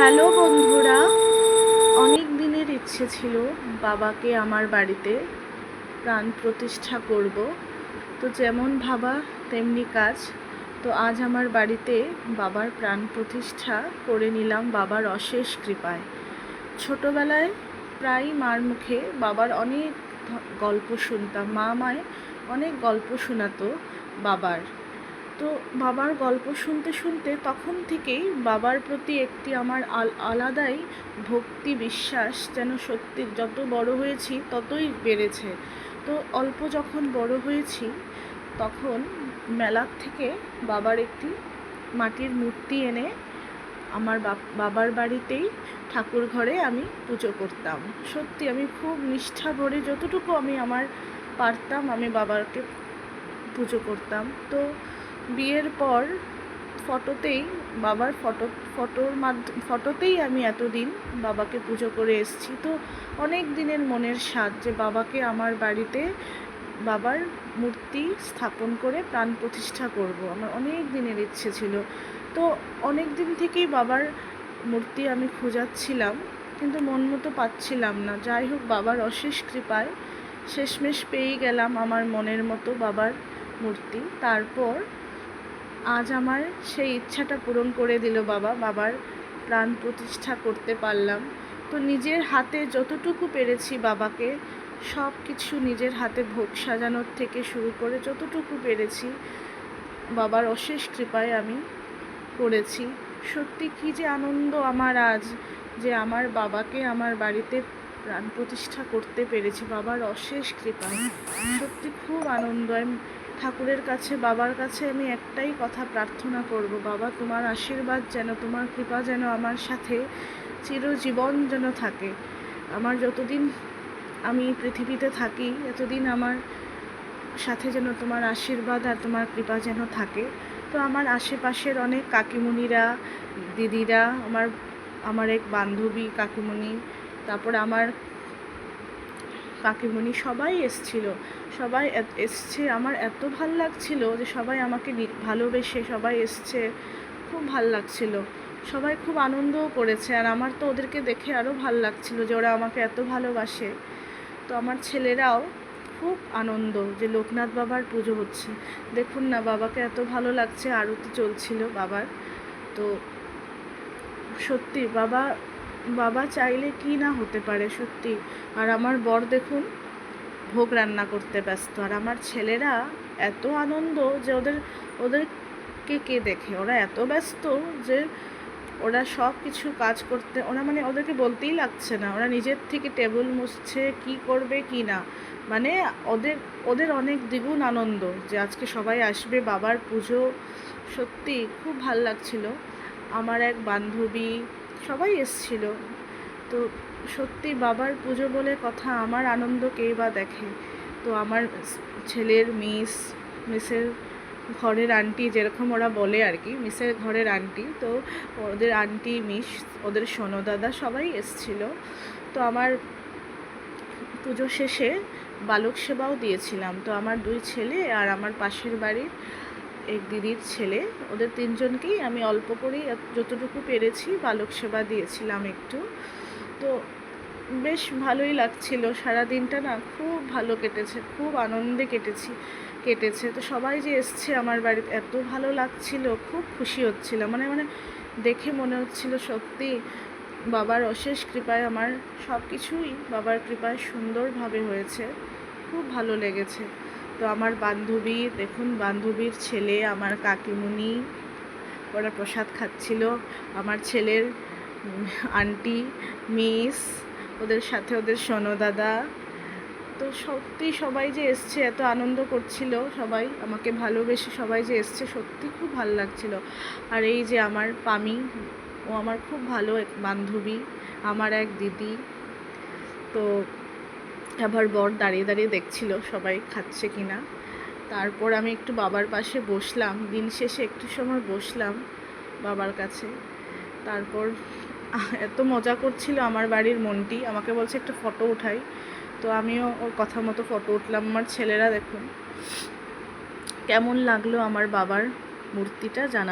Hello বন্ধুরা, অনেক দিনের ইচ্ছে ছিল বাবাকে আমার বাড়িতে প্রাণ প্রতিষ্ঠা করব। তো যেমন ভাবা তেমনি কাজ। তো আজ আমার বাড়িতে বাবার প্রাণ প্রতিষ্ঠা করে নিলাম বাবার অশেষ কৃপায়। ছোটোবেলায় প্রায় মার মুখে বাবার অনেক গল্প শুনতাম। মা আমায় অনেক গল্প শোনাতো বাবার। তো বাবার গল্প শুনতে শুনতে তখন থেকেই বাবার প্রতি একটি আমার আলাদাই ভক্তি বিশ্বাস যেন সত্যি যত বড় হয়েছি ততই বেড়েছে। তো অল্প যখন বড় হয়েছি তখন মেলার থেকে বাবার একটি মাটির মূর্তি এনে আমার বাবার বাড়িতেই ঠাকুর ঘরে আমি পুজো করতাম। সত্যি আমি খুব নিষ্ঠা ভরে যতটুকু আমি আমার পারতাম আমি বাবাকে পুজো করতাম। তো বিয়ের পর ফটোতেই বাবার ফটোতেই আমি এতদিন বাবাকে পুজো করে এসেছি। তো অনেক দিনের মনের স্বাদ যে বাবাকে আমার বাড়িতে বাবার মূর্তি স্থাপন করে প্রাণ প্রতিষ্ঠা করব, আমার অনেক দিনের ইচ্ছে ছিল। তো অনেক দিন থেকেই বাবার মূর্তি আমি খোঁজাচ্ছিলাম, কিন্তু মন মতো পাচ্ছিলাম না। যাই হোক, বাবার অশেষ কৃপায় শেষমেশ পেয়েই গেলাম আমার মনের মতো বাবার মূর্তি। তারপর আজ আমার সেই ইচ্ছাটা পূরণ করে দিল বাবার প্রাণ প্রতিষ্ঠা করতে পারলাম। তো নিজের হাতে যতটুকু পেরেছি বাবাকে সব কিছু নিজের হাতে ভোগ সাজানোর থেকে শুরু করে যতটুকু পেরেছি বাবার অশেষ কৃপায় আমি করেছি। সত্যি কী যে আনন্দ আমার আজ যে আমার বাবাকে আমার বাড়িতে প্রাণ প্রতিষ্ঠা করতে পেরেছি বাবার অশেষ কৃপায়। সত্যি খুব আনন্দ। আমি ঠাকুরের কাছে বাবার কাছে আমি একটাই কথা প্রার্থনা করব, বাবা তোমার আশীর্বাদ যেন, তোমার কৃপা যেন আমার সাথে চিরজীবন যেন থাকে। আমার যতদিন আমি পৃথিবীতে থাকি এতদিন আমার সাথে যেন তোমার আশীর্বাদ আর তোমার কৃপা যেন থাকে। তো আমার আশেপাশের অনেক কাকিমণিরা, দিদিরা, আমার এক বান্ধবী কাকিমণি, তারপরে আমার কাকিমণি সবাই এসছিল, সবাই এসছে। আমার এত ভাল লাগছিল যে সবাই আমাকে ভালোবেসে সবাই এসছে, খুব ভাল লাগছিল। সবাই খুব আনন্দও করেছে, আর আমার তো ওদেরকে দেখে আরও ভাল লাগছিল যে ওরা আমাকে এত ভালোবাসে। তো আমার ছেলেরাও খুব আনন্দ যে লোকনাথ বাবার পুজো হচ্ছে। দেখুন না, বাবাকে এত ভালো লাগছে, আরতি চলছিল বাবার। তো সত্যি বাবা চাইলে কি না হতে পারে সত্যি। আর আমার বর দেখুন ভোগ রান্না করতে ব্যস্ত, আর আমার ছেলেরা এত আনন্দ যে ওদেরকে কে দেখে, ওরা এত ব্যস্ত যে ওরা সব কিছু কাজ করতে, ওরা মানে ওদেরকে বলতেই লাগছে না, ওরা নিজের থেকে টেবিল মুছছে, কি করবে কি না, মানে ওদের অনেক দ্বিগুণ আনন্দ যে আজকে সবাই আসবে বাবার পুজো। সত্যি খুব ভাল লাগছিল। আমার এক বান্ধবী সবাই এসছিল। তো সত্যি বাবার পুজো বলে কথা, আমার আনন্দ কেই বা দেখে। তো আমার ছেলের মিসের ঘরের আন্টি, যেরকম ওরা বলে আর কি, মিসের ঘরের আন্টি, তো ওদের আন্টি ওদের সোনদাদা সবাই এসছিল। তো আমার পুজো শেষে বালক সেবাও দিয়েছিলাম। তো আমার 2 ছেলে আর আমার পাশের বাড়ির এক দিদির ছেলে, ওদের 3 জনকেই আমি অল্প করেই যতটুকু পেরেছি বালক সেবা দিয়েছিলাম একটু। তো বেশ ভালোই লাগছিল। সারা দিনটা না খুব ভালো কেটেছে, খুব আনন্দে কেটেছে। তো সবাই যে এসছে আমার বাড়িতে এত ভালো লাগছিল, খুব খুশি হচ্ছিল। মানে দেখে মনে হচ্ছিল সত্যি বাবার অশেষ কৃপায় আমার সব কিছুই বাবার কৃপায় সুন্দরভাবে হয়েছে, খুব ভালো লেগেছে। তো আমার বান্ধবী দেখুন, বান্ধবীর ছেলে, আমার কাকিমণি, ওরা প্রসাদ খাচ্ছিল, আমার ছেলের আন্টি, ওদের সাথে ওদের সোনদাদা। তো সত্যি সবাই যে এসছে, এত আনন্দ করছিল, সবাই আমাকে ভালোবেসে সবাই যে এসছে, সত্যি খুব ভালো লাগছিল। আর এই যে আমার পামি, ও আমার খুব ভালো এক বান্ধবী, আমার এক দিদি। তো আবার বর দাঁড়িয়ে দাঁড়িয়ে দেখছিল সবাই খাচ্ছে কিনা। তারপর আমি একটু বাবার পাশে বসলাম, দিন শেষে একটু সময় বসলাম বাবার কাছে। তারপর এত মজা করছিল আমার বাড়ির মন্টি, আমাকে বলছে একটা ফটো উঠাই। তো আমিও ওর কথা মতো ফটো উঠলাম। আমার ছেলেরা দেখুন কেমন লাগলো আমার বাবার মূর্তিটা জানা।